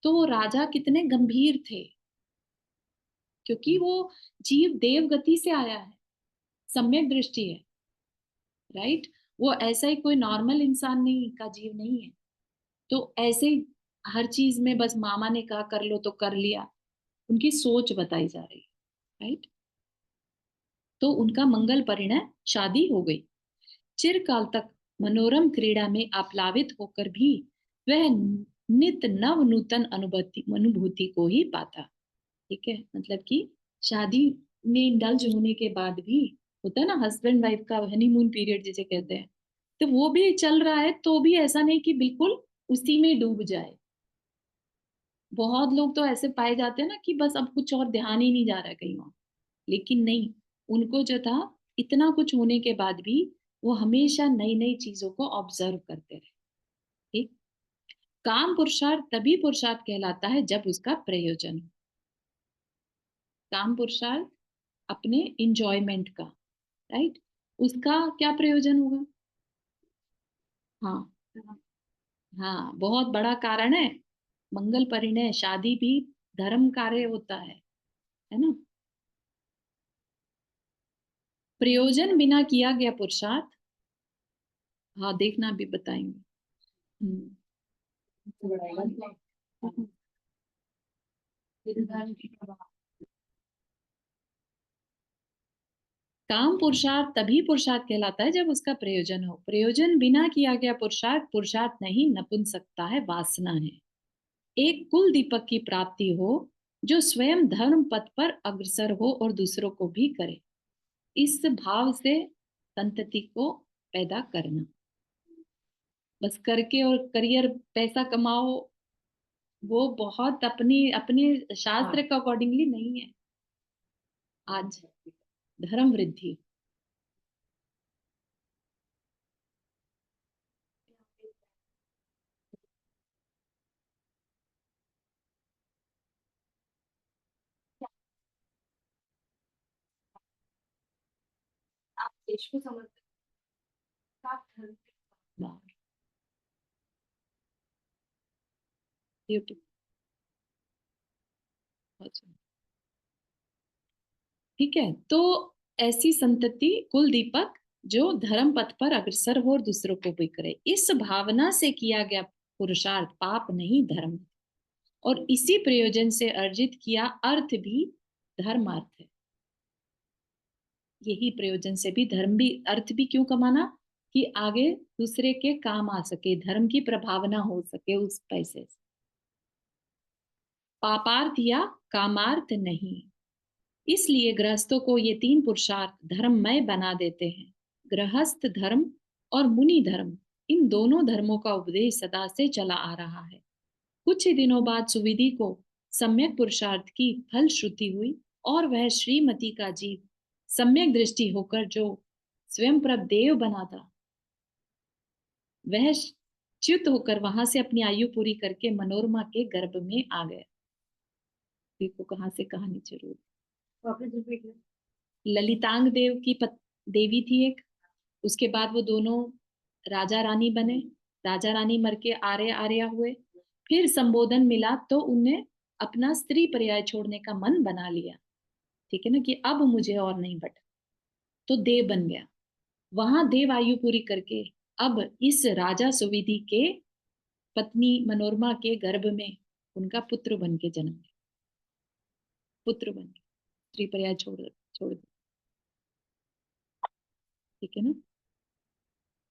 तो वो राजा कितने गंभीर थे, क्योंकि वो जीव देव गति से आया है, सम्यक दृष्टि है, राइट। वो ऐसा ही कोई नॉर्मल इंसान नहीं का जीव नहीं है। तो ऐसे ही हर चीज में बस मामा ने कहा कर लो तो कर लिया, उनकी सोच बताई जा रही है, राइट। तो उनका मंगल परिणय, शादी हो गई। चिरकाल तक मनोरम क्रीड़ा में आप्लावित होकर भी वह नित नव नूतन अनुभूति को ही पाता। ठीक है, मतलब कि शादी में इंडल्ज होने के बाद भी होता है ना, हस्बैंड वाइफ का हनीमून पीरियड जिसे कहते हैं, तो वो भी चल रहा है, तो भी ऐसा नहीं कि बिल्कुल उसी में डूब जाए। बहुत लोग तो ऐसे पाए जाते हैं ना कि बस अब कुछ और ध्यान ही नहीं जा रहा है कहीं और, लेकिन नहीं, उनको जो था, इतना कुछ होने के बाद भी वो हमेशा नई नई चीजों को ऑब्जर्व करते रहे। ठीक। काम पुरुषार्थ तभी पुरुषार्थ कहलाता है जब उसका प्रयोजन हो। काम पुरुषार्थ अपने इंजॉयमेंट का, राइट, उसका क्या प्रयोजन होगा। हाँ, हाँ, बहुत बड़ा कारण है। मंगल परिणय, शादी भी धर्म कार्य होता है ना। प्रयोजन बिना किया गया पुरुषार्थ, हाँ देखना भी बताएंगे। हम्म। काम पुरुषार्थ तभी पुरुषार्थ कहलाता है जब उसका प्रयोजन हो। प्रयोजन बिना किया गया पुरुषार्थ पुरुषार्थ नहीं, नपुंसकता है, वासना है। एक कुल दीपक की प्राप्ति हो जो स्वयं धर्म पथ पर अग्रसर हो और दूसरों को भी करे, इस भाव से संतति को पैदा करना। बस करके और करियर पैसा कमाओ, वो बहुत अपनी अपने शास्त्र के अकॉर्डिंगली नहीं है। आज धर्म वृद्धि, आप देश को समर्पित आप धर्म यूट्यूब, ठीक है। तो ऐसी संतति कुल दीपक जो धर्म पथ पर अग्रसर हो और दूसरों को भी करे, इस भावना से किया गया पुरुषार्थ पाप नहीं धर्म, और इसी प्रयोजन से अर्जित किया अर्थ भी धर्मार्थ है। यही प्रयोजन से भी धर्म भी, अर्थ भी क्यों कमाना, कि आगे दूसरे के काम आ सके, धर्म की प्रभावना हो सके उस पैसे से। पापार्थ या कामार्थ नहीं। इसलिए गृहस्थों को ये तीन पुरुषार्थ धर्ममय बना देते हैं। गृहस्थ धर्म और मुनि धर्म, इन दोनों धर्मों का उपदेश सदा से चला आ रहा है। कुछ ही दिनों बाद सुविधि को सम्यक पुरुषार्थ की फल श्रुति हुई, और वह श्रीमती का जीव सम्यक दृष्टि होकर जो स्वयं प्रभ देव बना था, वह च्युत होकर वहां से अपनी आयु पूरी करके मनोरमा के गर्भ में आ गया। देखो कहां से कहानी शुरू। वापस रिपीट। ललितांग देव की देवी थी एक, उसके बाद वो दोनों राजा रानी बने, राजा रानी मर के आर्य आर्या हुए, फिर संबोधन मिला तो उनने अपना स्त्री पर्याय छोड़ने का मन बना लिया। ठीक है ना, कि अब मुझे और नहीं बटा, तो देव बन गया। वहां देव आयु पूरी करके अब इस राजा सुविधि के पत्नी मनोरमा के गर्भ में उनका पुत्र बन के जन्म लिया, पुत्र बन के स्त्री पर्याय छोड़ छोड़ दिया। ठीक है ना,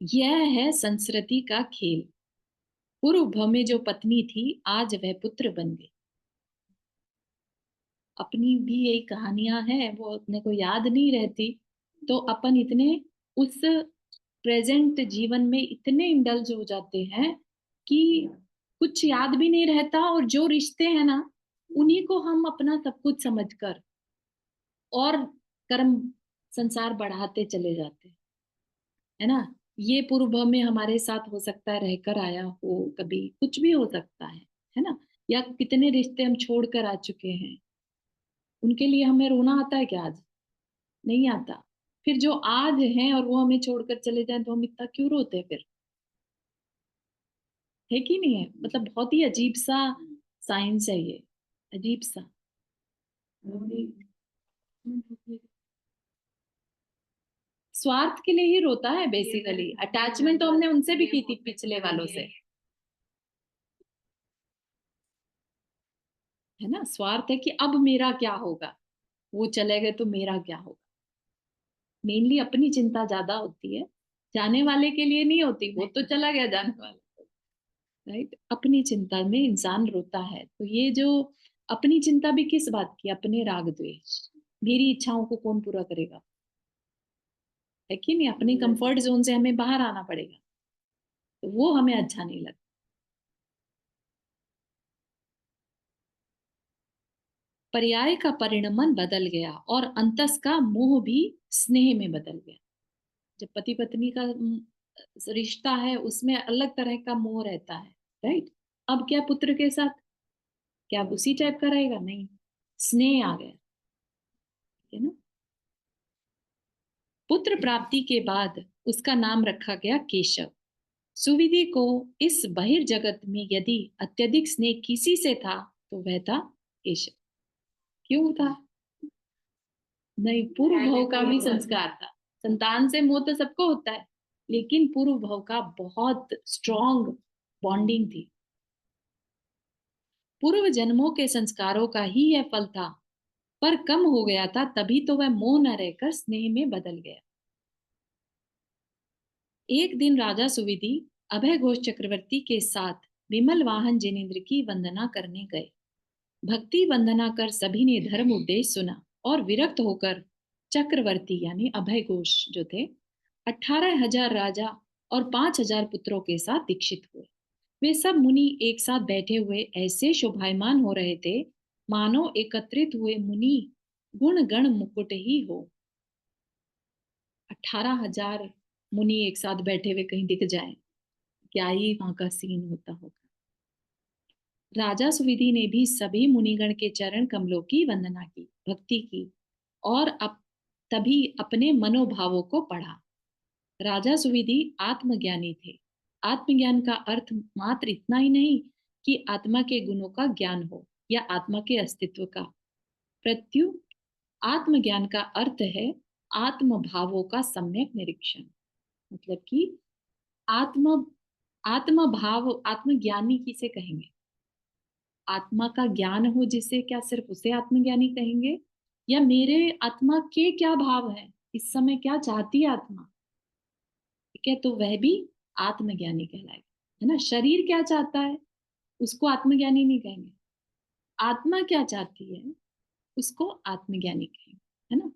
यह है संस्कृति का खेल। पूर्व भव में जो पत्नी थी, आज वह पुत्र बन गई। अपनी भी यही कहानियां हैं, वो अपने को याद नहीं रहती, तो अपन इतने उस प्रेजेंट जीवन में इतने इंडल्ज हो जाते हैं कि कुछ याद भी नहीं रहता, और जो रिश्ते हैं ना, उन्हीं को हम अपना सब कुछ समझकर और कर्म संसार बढ़ाते चले जाते हैं, है ना। ये पूर्व भव में हमारे साथ हो सकता है, रहकर आया हो, कभी कुछ भी हो सकता है ना। या कितने रिश्ते हम छोड़ कर आ चुके हैं, उनके लिए हमें रोना आता है क्या आज? नहीं आता। फिर जो आज हैं और वो हमें छोड़कर चले जाएं, तो हम इतना क्यों रोते हैं फिर? है कि नहीं है? मतलब बहुत ही अजीब सा साइंस है ये, अजीब सा। स्वार्थ के लिए ही रोता है बेसिकली। अटैचमेंट तो हमने उनसे भी की थी, पिछले वालों से, है ना। स्वार्थ है कि अब मेरा क्या होगा, वो चले गए तो मेरा क्या होगा। मेनली अपनी चिंता ज्यादा होती है, जाने वाले के लिए नहीं होती, वो तो चला गया जाने वाला। राइट, अपनी चिंता में इंसान रोता है। तो ये जो अपनी चिंता भी किस बात की, अपने राग द्वेष, मेरी इच्छाओं को कौन पूरा करेगा, है कि नहीं। अपने कंफर्ट जोन से हमें बाहर आना पड़ेगा, तो वो हमें अच्छा नहीं लगता। पर्याय का परिणमन बदल गया, और अंतस का मोह भी स्नेह में बदल गया। जब पति पत्नी का रिश्ता है, उसमें अलग तरह का मोह रहता है, राइट। अब क्या पुत्र के साथ, क्या उसी टाइप का रहेगा? नहीं, स्नेह आ गया, है ना। पुत्र प्राप्ति के बाद उसका नाम रखा गया केशव। सुविधि को इस बहिर्जगत में यदि अत्यधिक स्नेह किसी से था, तो वह था केशव। क्यों था? नहीं, पूर्व भव का भी संस्कार था। संतान से मोह तो सबको होता है, लेकिन पूर्व भव का बहुत स्ट्रॉन्ग बॉन्डिंग थी। पूर्व जन्मों के संस्कारों का ही यह फल था, पर कम हो गया था, तभी तो वह मोह न रहकर स्नेह में बदल गया। एक दिन राजा सुविधि अभय घोष चक्रवर्ती के साथ विमल वाहन जिनेन्द्र की वंदना करने गए। भक्ति वंदना कर सभी ने धर्म उपदेश सुना, और विरक्त होकर चक्रवर्ती यानी अभय घोष जो थे, 18,000 राजा और 5,000 पुत्रों के साथ दीक्षित हुए। वे सब मुनि एक साथ बैठे हुए ऐसे शोभायमान हो रहे थे, मानो एकत्रित हुए मुनि गुण गण मुकुट ही हो। 18,000 मुनि एक साथ बैठे हुए कहीं दिख जाए, क्या ही वहां का सीन होता होगा। राजा सुविधि ने भी सभी मुनिगण के चरण कमलों की वंदना की, भक्ति की, और तभी अपने मनोभावों को पढ़ा। राजा सुविधि आत्मज्ञानी थे। आत्मज्ञान का अर्थ मात्र इतना ही नहीं कि आत्मा के गुणों का ज्ञान हो या आत्मा के अस्तित्व का, प्रत्यु आत्मज्ञान का अर्थ है आत्म भावों का सम्यक निरीक्षण। मतलब कि आत्म आत्म भाव, आत्मज्ञानी किसे कहेंगे? आत्मा का ज्ञान हो जिसे, क्या सिर्फ उसे आत्मज्ञानी कहेंगे? या मेरे आत्मा के क्या भाव है, इस समय क्या चाहती है आत्मा, ठीक है, तो वह भी आत्मज्ञानी कहलाएगा, है ना। शरीर क्या चाहता है, उसको आत्मज्ञानी नहीं कहेंगे। आत्मा क्या चाहती है, उसको आत्मज्ञानी कहेंगे, है ना।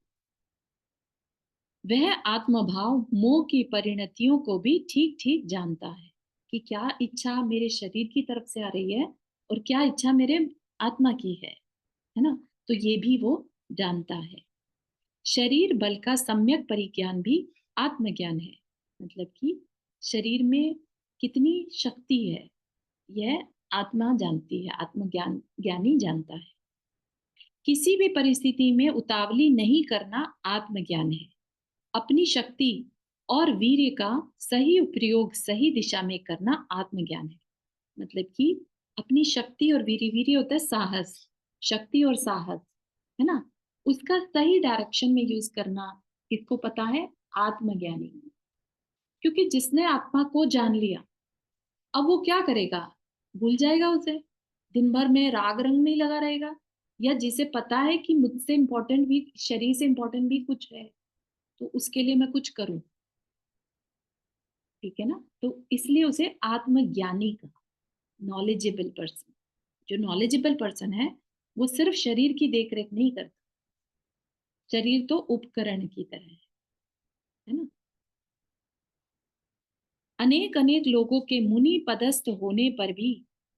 वह आत्मभाव मोह की परिणतियों को भी ठीक ठीक जानता है, कि क्या इच्छा मेरे शरीर की तरफ से आ रही है और क्या इच्छा मेरे आत्मा की है ना। तो ये भी वो जानता है। शरीर बल का सम्यक परिज्ञान भी आत्मज्ञान है। मतलब कि शरीर में कितनी शक्ति है, यह आत्मा जानती है, आत्मज्ञान ज्ञानी जानता है। किसी भी परिस्थिति में उतावली नहीं करना आत्मज्ञान है। अपनी शक्ति और वीर्य का सही प्रयोग सही दिशा में करना आत्मज्ञान है। मतलब कि अपनी शक्ति और वीर्य, वीर्य होता है साहस, शक्ति और साहस, है ना, उसका सही डायरेक्शन में यूज करना किसको पता है? आत्मज्ञानी। क्योंकि जिसने आत्मा को जान लिया, अब वो क्या करेगा? भूल जाएगा उसे, दिन भर में राग रंग में ही लगा रहेगा। या जिसे पता है कि मुझसे इंपॉर्टेंट भी, शरीर से इंपॉर्टेंट भी कुछ है, तो उसके लिए मैं कुछ करूं, ठीक है ना। तो इसलिए उसे आत्मज्ञानी कहा, नॉलेजेबल पर्सन। जो नॉलेजेबल पर्सन है, वो सिर्फ शरीर की देखरेख नहीं करता, शरीर तो उपकरण की तरह है ना। अनेक अनेक लोगों के मुनि पदस्थ होने पर भी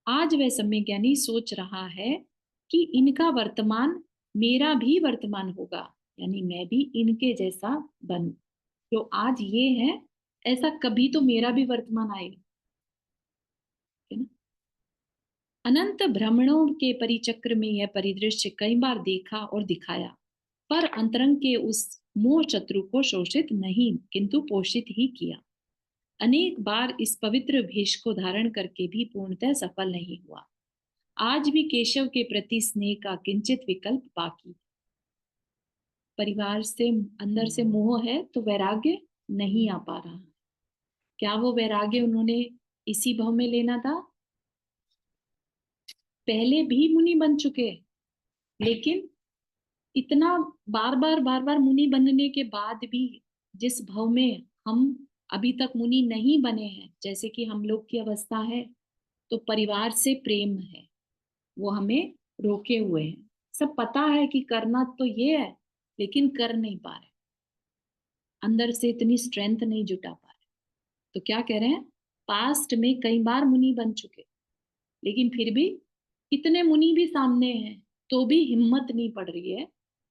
आज वह सम्यज्ञानी सोच रहा है कि इनका वर्तमान मेरा भी वर्तमान होगा, यानी मैं भी इनके जैसा बनूं। जो आज ये है, ऐसा कभी तो मेरा भी वर्तमान आएगा, है ना। अनंत भ्रमणों के परिचक्र में यह परिदृश्य कई बार देखा और दिखाया, पर अंतरंग के उस मोह शत्रु को शोषित नहीं किंतु पोषित ही किया। अनेक बार इस पवित्र भेष को धारण करके भी पूर्णतः सफल नहीं हुआ। आज भी केशव के प्रति स्नेह का किंचित विकल्प बाकी। परिवार से अंदर से मोह है तो वैराग्य नहीं आ पा रहा। क्या वो वैराग्य उन्होंने इसी भाव में लेना था? पहले भी मुनि बन चुके, लेकिन इतना बार बार मुनि बनने के बाद भी जिस भाव में हम अभी तक मुनि नहीं बने हैं, जैसे कि हम लोग की अवस्था है, तो परिवार से प्रेम है, वो हमें रोके हुए हैं। सब पता है कि करना तो ये है, लेकिन कर नहीं पा रहे, अंदर से इतनी स्ट्रेंथ नहीं जुटा पा रहे। तो क्या कह रहे हैं, पास्ट में कई बार मुनि बन चुके, लेकिन फिर भी इतने मुनि भी सामने हैं तो भी हिम्मत नहीं पड़ रही है।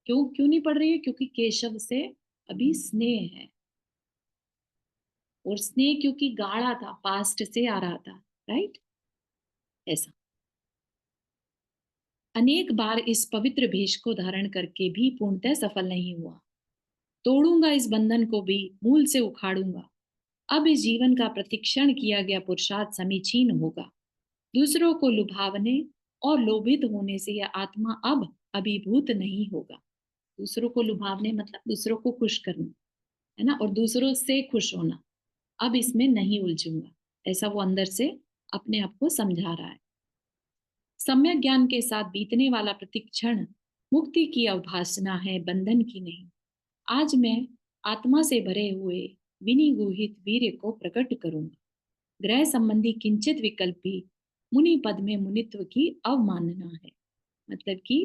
क्यों क्यों नहीं पड़ रही है? क्योंकि केशव से अभी स्नेह है, और स्नेह क्योंकि गाढ़ा था, पास्ट से आ रहा था, राइट। ऐसा अनेक बार इस पवित्र भेष को धारण करके भी पूर्णतः सफल नहीं हुआ। तोड़ूंगा इस बंधन को भी, मूल से उखाड़ूंगा। अब इस जीवन का प्रतिक्षण किया गया पुरुषार्थ समीचीन होगा। दूसरों को लुभावने और लोभित होने से यह आत्मा अब अभिभूत नहीं होगा। दूसरों को लुभावने मतलब दूसरों को खुश करना, है ना, और दूसरों से खुश होना। अब इसमें नहीं उलझूंगा, ऐसा वो अंदर से अपने आप को समझा रहा है। सम्यक ज्ञान के साथ बीतने वाला प्रतिक्षण मुक्ति की अवभासना है, बंधन की नहीं। आज मैं आत्मा से भरे हुए विनिगुहित वीर्य को प्रकट करूंगा। ग्रह संबंधी किंचित विकल्प भी मुनि पद में मुनित्व की अवमानना है। मतलब कि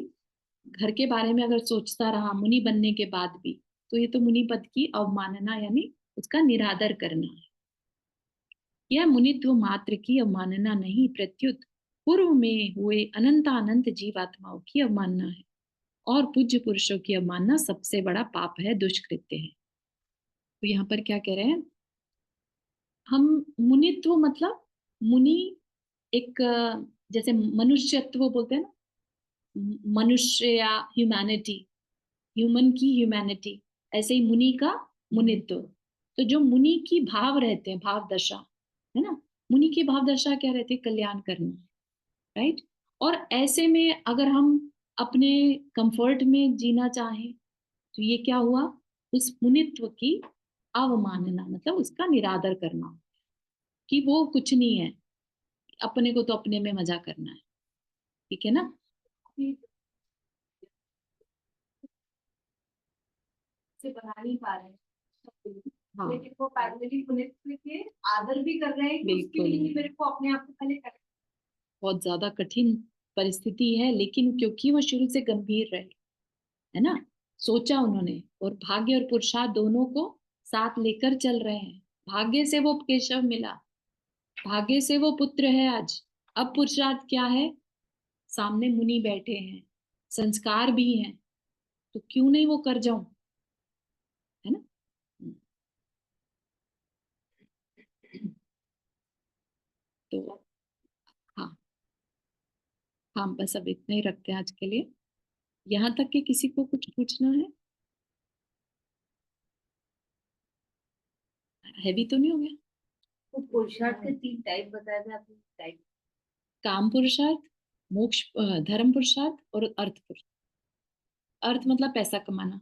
घर के बारे में अगर सोचता रहा मुनि बनने के बाद भी, तो ये तो मुनि पद की अवमानना यानी उसका निरादर करना है। यह मुनित्व मात्र की अवमानना नहीं, प्रत्युत पूर्व में हुए अनंत जीवात्माओं की अवमानना है। और पूज्य पुरुषों की अवमानना सबसे बड़ा पाप है, दुष्कृत्य है। तो यहाँ पर क्या कह रहे हैं, हम मुनित्व मतलब मुनि एक जैसे मनुष्यत्व बोलते हैं ना, मनुष्य या ह्यूमैनिटी, ह्यूमन की ह्यूमैनिटी, ऐसे ही मुनि का मुनित्व। तो जो मुनि की भाव रहते हैं, भाव दशा, है ना, मुनि की भाव दशा क्या रहती है, कल्याण करना, राइट। और ऐसे में अगर हम अपने कंफर्ट में जीना चाहें, तो ये क्या हुआ, उस मुनित्व की अवमानना, मतलब उसका निरादर करना, कि वो कुछ नहीं है, अपने को तो अपने में मजा करना है, ठीक है ना। से बना नहीं पा रहे हैं, हाँ लेकिन वो पैरेलली पुलिस के आदर भी कर रहे हैं कि उसके बिल्कुल, लिए मेरे को अपने आप को पहले कर। बहुत ज्यादा कठिन परिस्थिति है, लेकिन क्योंकि वो शुरू से गंभीर रहे, है ना, सोचा उन्होंने, और भाग्य और पुरुषार्थ दोनों को साथ लेकर चल रहे हैं। भाग्य से वो केशव मिला, भाग्य से वो पुत्र है आज। अब पुरुषार्थ क्या है, सामने मुनि बैठे हैं, संस्कार भी हैं, तो क्यों नहीं वो कर जाऊं, है ना। तो हाँ, हाँ बस अब इतना ही रखते हैं आज के लिए, यहाँ तक कि किसी को कुछ पूछना है, हैवी तो नहीं हो गया। वो पुरुषार्थ के 3 टाइप बताए थे आपने, टाइप। काम पुरुषार्थ, मोक्ष धर्म पुरुषार्थ और अर्थ पुरुषार्थ। अर्थ मतलब पैसा कमाना,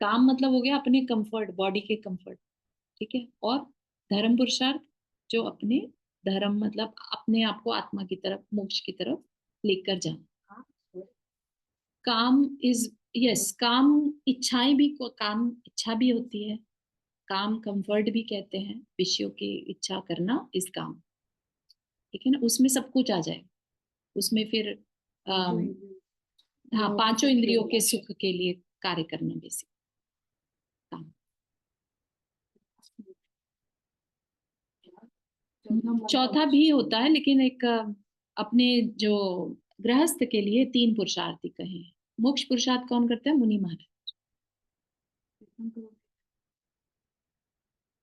काम मतलब हो गया अपने कंफर्ट, बॉडी के कंफर्ट, ठीक है। और धर्म पुरुषार्थ जो अपने धर्म मतलब अपने आप को आत्मा की तरफ, मोक्ष की तरफ लेकर जाना। काम इज, यस, काम इच्छाएं भी, काम इच्छा भी होती है, काम कंफर्ट भी कहते हैं, विषयों की इच्छा करना इस काम, ठीक है ना, उसमें सब कुछ आ जाए। उसमें फिर हाँ, पांचों इंद्रियों के सुख के लिए कार्य करना बेसिक काम। चौथा भी होता है, लेकिन एक अपने जो गृहस्थ के लिए 3 पुरुषार्थ कहे हैं। मोक्ष पुरुषार्थ कौन करता है? मुनि महाराज।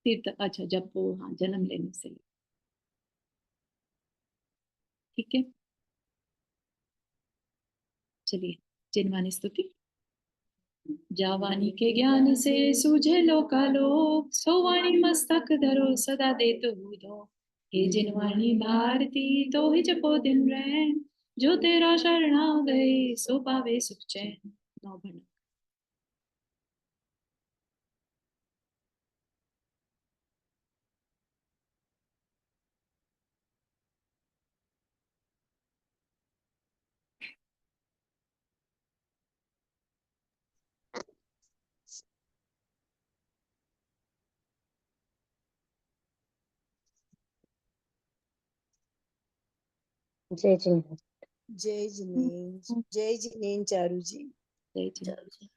तीर्थ, अच्छा, जब वो, हाँ, जन्म लेने से ठीक है। चलिए, जिनवानी स्तुति। जावानी के ज्ञान से सूझे लोकालोक, सो वाणी मस्तक धरो सदा दे तो दो। हे जिनवाणी भारती तो ही जपो दिन रैन, जो तेरा शरणा गए सो पावे सुख चैन। नौ भण। जय जिनेन्द्र। जय जिनेन्द्र, जय जिनेन्द्र चारू जी। जय जिनेन्द्र।